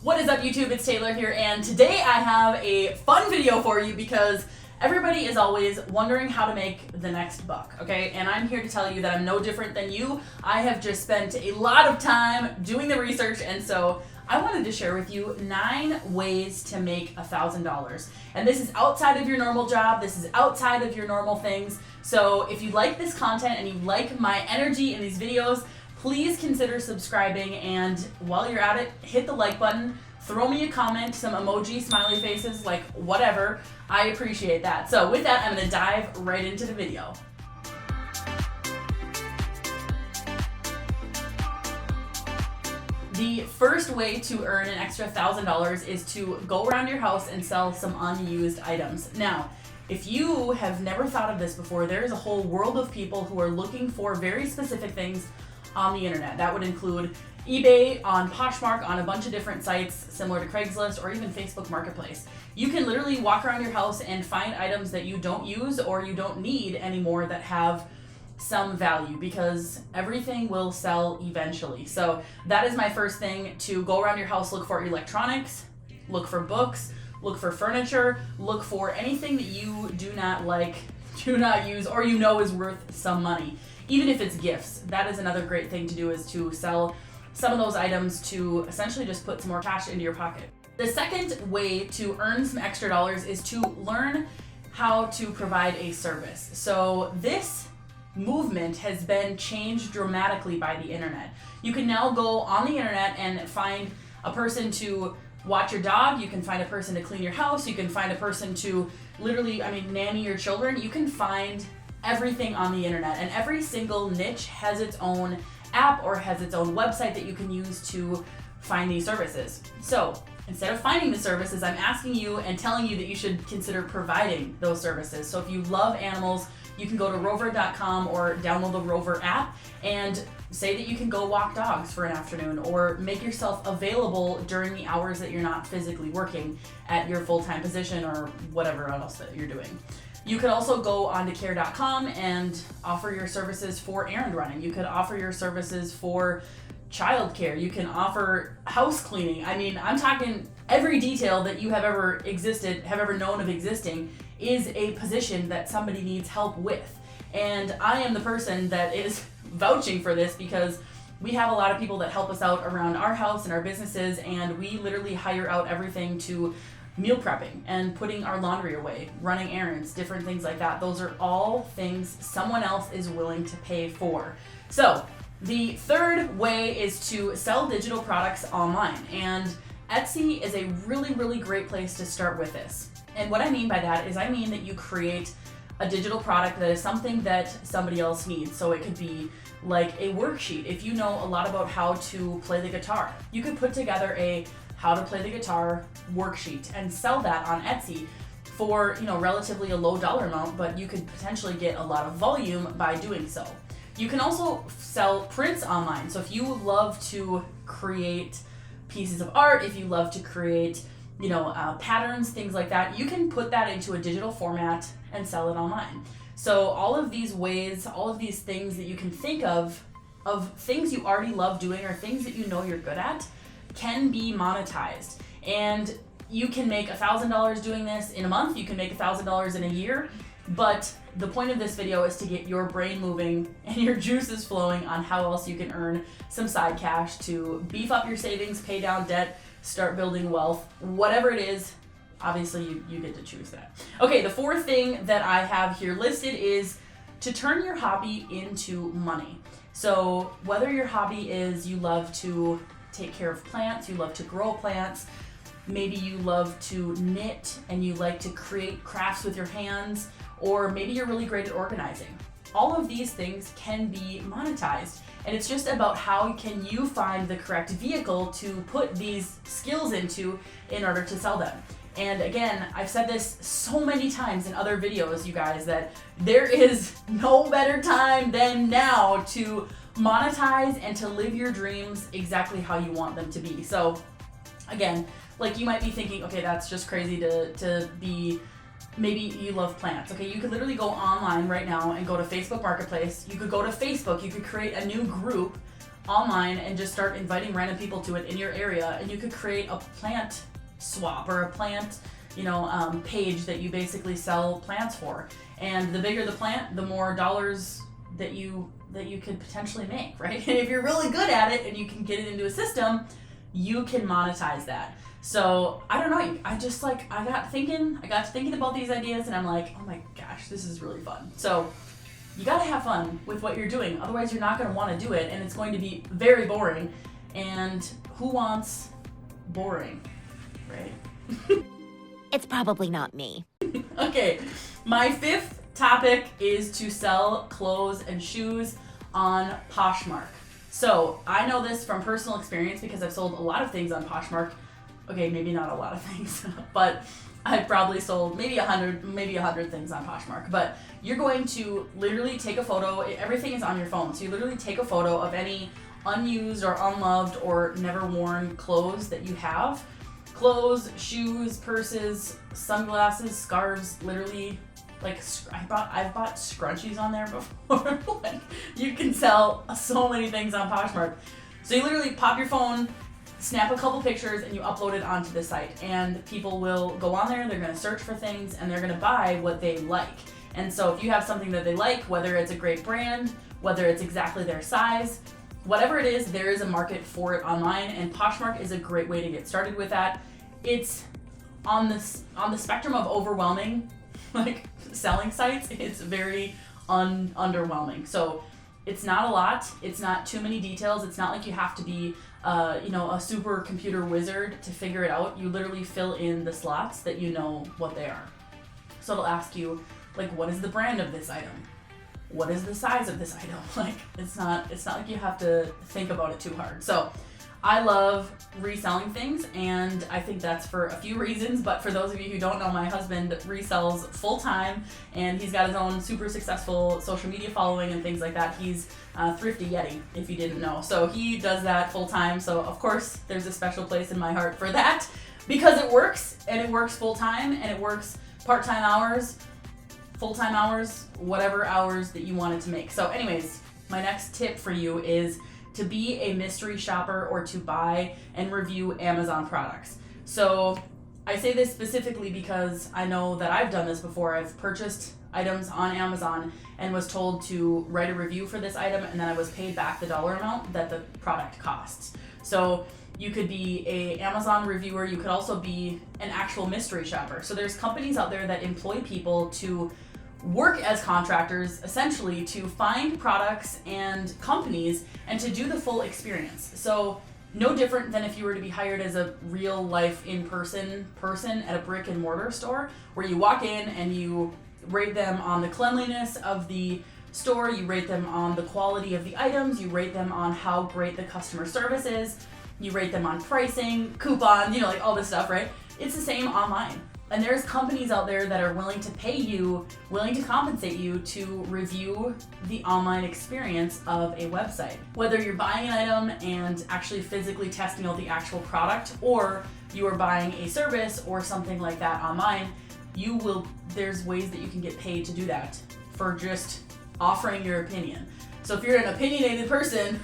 What is up YouTube? It's Taylor here, and today I have a fun video for you because everybody is always wondering how to make the next buck, okay? And I'm here to tell you that I'm no different than you. I have just spent a lot of time doing the research, and so I wanted to share with you 9 ways to make $1,000. And this is outside of your normal job, this is outside of your normal things. So if you like this content and you like my energy in these videos, please consider subscribing, and while you're at it, hit the like button, throw me a comment, some emoji, smiley faces, like whatever. I appreciate that. So with that, I'm gonna dive right into the video. The first way to earn an extra $1,000 is to go around your house and sell some unused items. Now, if you have never thought of this before, there is a whole world of people who are looking for very specific things on the internet. That would include eBay, on POSHMARK, on a bunch of different sites similar to Craigslist or even Facebook Marketplace. You can literally walk around your house and find items that you don't use or you don't need anymore that have some value, because everything will sell eventually. So that is my first thing: to go around your house, look for electronics, look for books, look for furniture, look for anything that you do not like, do not use, or you know is worth some money. Even if it's gifts, that is another great thing to do, is to sell some of those items to essentially just put some more cash into your pocket. The second way to earn some extra dollars is to learn how to provide a service. So this movement has been changed dramatically by the internet. You can now go on the internet and find a person to watch your dog, you can find a person to clean your house, you can find a person to literally, nanny your children. You can find everything on the internet, and every single niche has its own app or has its own website that you can use to find these services. So instead of finding the services, I'm asking you and telling you that you should consider providing those services. So if you love animals, you can go to rover.com or download the Rover app and say that you can go walk dogs for an afternoon, or make yourself available during the hours that you're not physically working at your full-time position or whatever else that you're doing. You could also go on to care.com and offer your services for errand running. You could offer your services for childcare. You can offer house cleaning. I'm talking every detail that you have ever known of existing is a position that somebody needs help with. And I am the person that is vouching for this, because we have a lot of people that help us out around our house and our businesses, and we literally hire out everything to meal prepping and putting our laundry away, running errands, different things like that. Those are all things someone else is willing to pay for. So the third way is to sell digital products online, and Etsy is a really, really great place to start with this. And what I mean by that is, I mean that you create a digital product that is something that somebody else needs. So it could be like a worksheet. If you know a lot about how to play the guitar, you could put together a how to play the guitar worksheet and sell that on Etsy for, relatively a low dollar amount, but you could potentially get a lot of volume by doing so. You can also sell prints online. So if you love to create pieces of art, if you love to create, patterns, things like that, you can put that into a digital format and sell it online. So all of these ways, all of these things that you can think of things you already love doing or things that you know you're good at, can be monetized. And you can make $1,000 doing this in a month, you can make $1,000 in a year, but the point of this video is to get your brain moving and your juices flowing on how else you can earn some side cash to beef up your savings, pay down debt, start building wealth, whatever it is. Obviously you get to choose that. Okay, the fourth thing that I have here listed is to turn your hobby into money. So whether your hobby is you love to take care of plants, you love to grow plants, maybe you love to knit and you like to create crafts with your hands, or maybe you're really great at organizing. All of these things can be monetized, and it's just about how can you find the correct vehicle to put these skills into in order to sell them. And again, I've said this so many times in other videos, you guys, that there is no better time than now to monetize and to live your dreams exactly how you want them to be. So again, like, you might be thinking, okay, that's just crazy to be, maybe you love plants. Okay, you could literally go online right now and go to Facebook Marketplace. You could go to Facebook, you could create a new group online and just start inviting random people to it in your area, and you could create a plant swap or a plant, page that you basically sell plants for. And the bigger the plant, the more dollars that you could potentially make, right? And if you're really good at it and you can get it into a system, you can monetize that. So I don't know, I got to thinking about these ideas, and I'm like, oh my gosh, this is really fun. So you got to have fun with what you're doing. Otherwise, you're not going to want to do it, and it's going to be very boring. And who wants boring, right? It's probably not me. Okay, my fifth topic is to sell clothes and shoes on POSHMARK. So I know this from personal experience because I've sold a lot of things on POSHMARK. Okay, maybe not a lot of things, but I've probably sold maybe 100 things on POSHMARK. But you're going to literally take a photo. Everything is on your phone. So you literally take a photo of any unused or unloved or never worn clothes that you have. Clothes, shoes, purses, sunglasses, scarves, literally. Like, I've bought scrunchies on there before. Like, you can sell so many things on POSHMARK. So you literally pop your phone, snap a couple pictures, and you upload it onto the site. And people will go on there, they're going to search for things, and they're going to buy what they like. And so if you have something that they like, whether it's a great brand, whether it's exactly their size, whatever it is, there is a market for it online, and POSHMARK is a great way to get started with that. It's on the spectrum of overwhelming, like selling sites, it's very underwhelming. So it's not a lot, it's not too many details, it's not like you have to be a super computer wizard to figure it out. You literally fill in the slots that you know what they are. So it'll ask you, like, what is the brand of this item? What is the size of this item? Like, it's not like you have to think about it too hard. So I love reselling things, and I think that's for a few reasons, but for those of you who don't know, my husband resells full-time, and he's got his own super successful social media following and things like that. He's Thrifty Yeti, if you didn't know. So he does that full-time, so of course there's a special place in my heart for that, because it works, and it works full-time, and it works part-time hours, full-time hours, whatever hours that you want it to make. So anyways, my next tip for you is to be a mystery shopper or to buy and review Amazon products. So I say this specifically because I know that I've done this before. I've purchased items on Amazon and was told to write a review for this item, and then I was paid back the dollar amount that the product costs. So you could be a Amazon reviewer, you could also be an actual mystery shopper. So there's companies out there that employ people to work as contractors, essentially to find products and companies and to do the full experience. So no different than if you were to be hired as a real life in-person person at a brick and mortar store, where you walk in and you rate them on the cleanliness of the store, you rate them on the quality of the items, you rate them on how great the customer service is, you rate them on pricing, coupons, like all this stuff, right? It's the same online. And there's companies out there that are willing to pay you, willing to compensate you to review the online experience of a website. Whether you're buying an item and actually physically testing out the actual product, or you are buying a service or something like that online, there's ways that you can get paid to do that for just offering your opinion. So if you're an opinionated person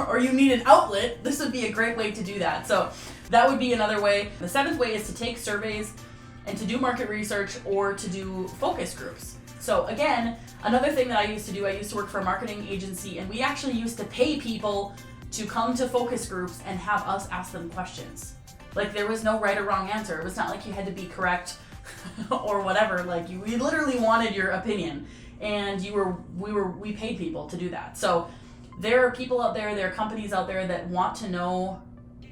or you need an outlet, this would be a great way to do that. So that would be another way. The seventh way is to take surveys and to do market research or to do focus groups. So again, another thing that I used to do, I used to work for a marketing agency, and we actually used to pay people to come to focus groups and have us ask them questions. Like, there was no right or wrong answer. It was not like you had to be correct or whatever. Like, we literally wanted your opinion, and we paid people to do that. So there are people out there, there are companies out there that want to know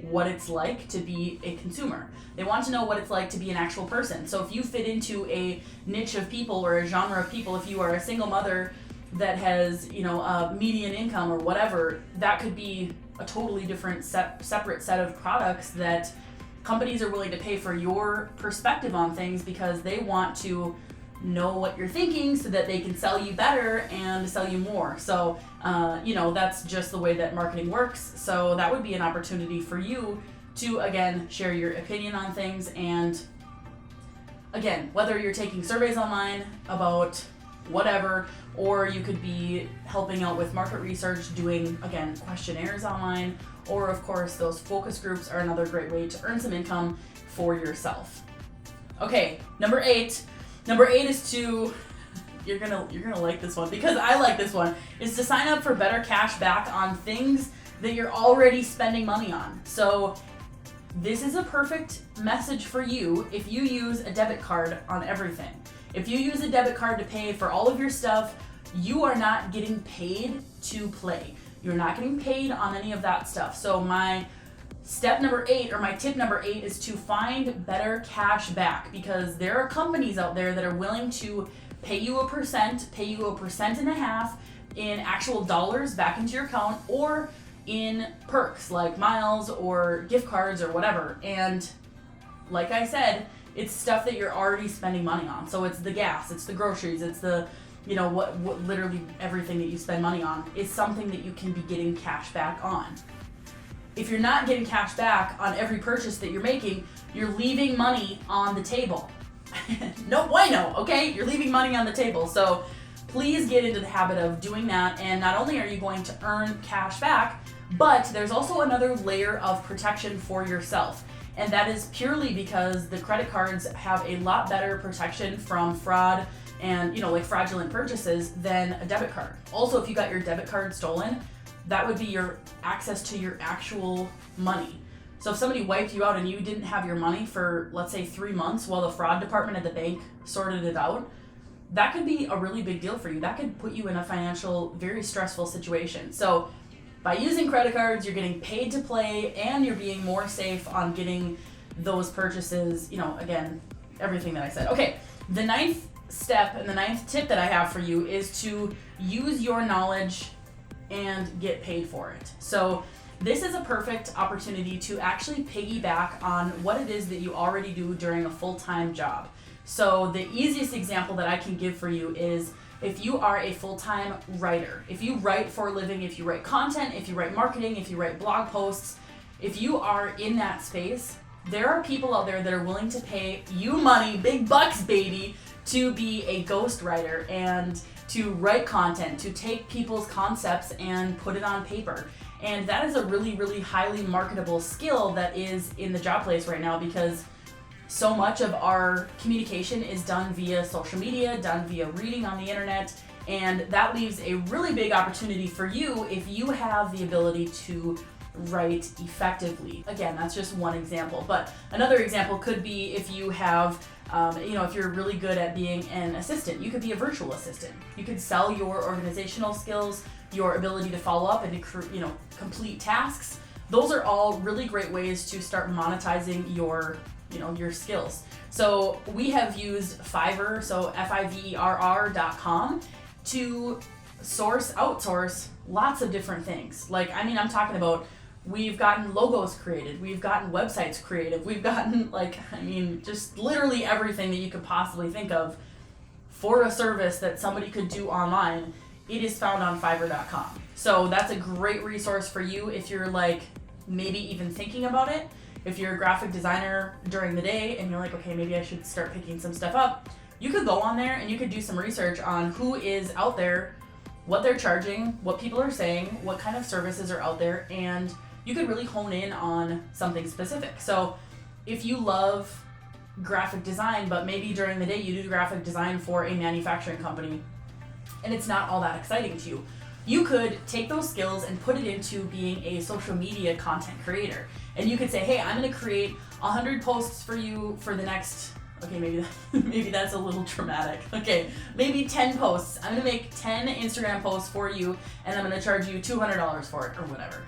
what it's like to be a consumer. They want to know what it's like to be an actual person. So if you fit into a niche of people or a genre of people, if you are a single mother that has, a median income or whatever, that could be a totally different separate set of products that companies are willing to pay for your perspective on things, because they want to know what you're thinking so that they can sell you better and sell you more. So, that's just the way that marketing works. So that would be an opportunity for you to, again, share your opinion on things. And again, whether you're taking surveys online about whatever, or you could be helping out with market research, doing, again, questionnaires online, or of course those focus groups are another great way to earn some income for yourself. Okay, number eight is to, you're gonna like this one because I like this one, is to sign up for better cash back on things that you're already spending money on. So this is a perfect message for you if you use a debit card on everything. If you use a debit card to pay for all of your stuff, you are not getting paid to play. You're not getting paid on any of that stuff. So my step number 8, or my tip number 8, is to find better cash back, because there are companies out there that are willing to pay you 1.5% in actual dollars back into your account, or in perks like miles or gift cards or whatever. And like I said, it's stuff that you're already spending money on. So it's the gas, it's the groceries, it's the, what literally everything that you spend money on is something that you can be getting cash back on. If you're not getting cash back on every purchase that you're making, you're leaving money on the table. No bueno, okay? You're leaving money on the table. So please get into the habit of doing that. And not only are you going to earn cash back, but there's also another layer of protection for yourself. And that is purely because the credit cards have a lot better protection from fraud and, like fraudulent purchases than a debit card. Also, if you got your debit card stolen, that would be your access to your actual money. So if somebody wiped you out and you didn't have your money for, let's say, 3 months while the fraud department at the bank sorted it out, that could be a really big deal for you. That could put you in a financial, very stressful situation. So by using credit cards, you're getting paid to play, and you're being more safe on getting those purchases, again, everything that I said. Okay, the 9th step and the 9th tip that I have for you is to use your knowledge and get paid for it. So this is a perfect opportunity to actually piggyback on what it is that you already do during a full-time job. So the easiest example that I can give for you is if you are a full-time writer, if you write for a living, if you write content, if you write marketing, if you write blog posts, if you are in that space, there are people out there that are willing to pay you money, big bucks, baby, to be a ghostwriter and to write content, to take people's concepts and put it on paper. And that is a really, really highly marketable skill that is in the job place right now, because so much of our communication is done via social media, done via reading on the internet, and that leaves a really big opportunity for you if you have the ability to write effectively. Again, that's just one example, but another example could be if you have, if you're really good at being an assistant, you could be a virtual assistant. You could sell your organizational skills, your ability to follow up and to complete tasks. Those are all really great ways to start monetizing your skills. So we have used Fiverr, so Fiverr.com, to outsource lots of different things. I'm talking about, we've gotten logos created, we've gotten websites created, we've gotten just literally everything that you could possibly think of for a service that somebody could do online. It is found on Fiverr.com. So that's a great resource for you if you're maybe even thinking about it. If you're a graphic designer during the day and you're like, okay, maybe I should start picking some stuff up, you could go on there and you could do some research on who is out there, what they're charging, what people are saying, what kind of services are out there, and you could really hone in on something specific. So if you love graphic design, but maybe during the day you do graphic design for a manufacturing company and it's not all that exciting to you, you could take those skills and put it into being a social media content creator. And you could say, hey, I'm going to create 100 posts for you for the next, okay, maybe that's a little dramatic. Okay, maybe 10 posts. I'm going to make 10 Instagram posts for you, and I'm going to charge you $200 for it or whatever.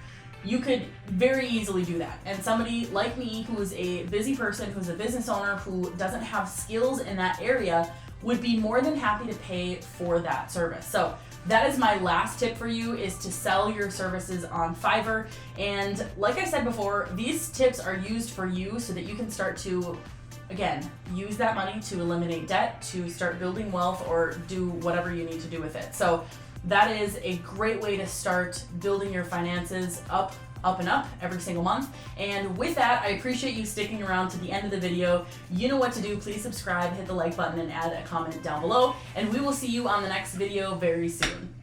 You could very easily do that. And somebody like me, who's a busy person, who's a business owner, who doesn't have skills in that area, would be more than happy to pay for that service. So that is my last tip for you, is to sell your services on Fiverr. And like I said before, these tips are used for you so that you can start to, again, use that money to eliminate debt, to start building wealth, or do whatever you need to do with it. So that is a great way to start building your finances up up and up every single month. And with that, I appreciate you sticking around to the end of the video. You know what to do. Please subscribe, hit the like button, and add a comment down below. And we will see you on the next video very soon.